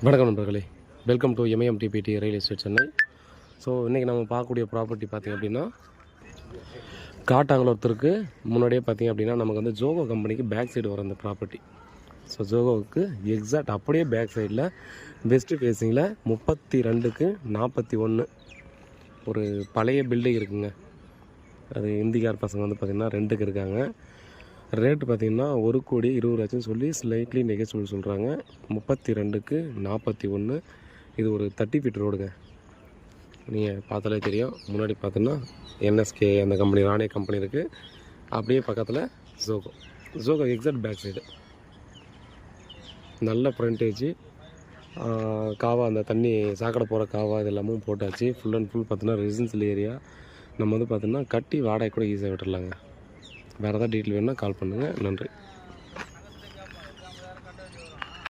வணக்கம் நண்பர்களே, welcome to MIMTPT real estate Chennai. So இன்றைக்கி நம்ம பார்க்கக்கூடிய ப்ராப்பர்ட்டி பார்த்திங்க அப்படின்னா காட்டாங்குளத்தூருக்கு முன்னாடியே பார்த்திங்க அப்படின்னா நமக்கு வந்து ஜோகோ கம்பெனிக்கு பேக் சைடு வர அந்த ப்ராப்பர்ட்டி. ஸோ ஜோகோவுக்கு எக்ஸாக்ட் அப்படியே பேக் சைடில் வெஸ்ட்டு ஃபேஸிங்கில் 32க்கு 41 ஒரு பழைய பில்டிங் இருக்குங்க. அது இந்திக்கார் பசங்க வந்து பார்த்திங்கன்னா ரெண்டுக்கு இருக்காங்க. ரேட்டு பார்த்திங்கன்னா 1,20,00,000 சொல்லி ஸ்லைட்லி நெகோசியபிள் சொல்கிறாங்க. 32க்கு 41. இது ஒரு 30 ஃபீட் ரோடுங்க. நீங்கள் பார்த்தாலே தெரியும். முன்னாடி பார்த்தீங்கன்னா NSK அந்த கம்பெனி ராணே கம்பெனி இருக்குது. அப்படியே பக்கத்தில் ஜோகோ எக்ஸாக்ட் பேக் சைடு நல்ல ஃப்ரண்டேஜ். காவா அந்த தண்ணி சாக்கடை போகிற காவா இது எல்லாமும் போட்டாச்சு. ஃபுல் அண்ட் ஃபுல் பார்த்தீங்கன்னா ரெசிடென்சியல் ஏரியா. நம்ம வந்து பார்த்திங்கன்னா கட்டி வாடகை கூட ஈஸியாக விட்டுடலாங்க. வேறு ஏதாவது டீட்டெயில் வேணுன்னா கால் பண்ணுங்கள். நன்றி.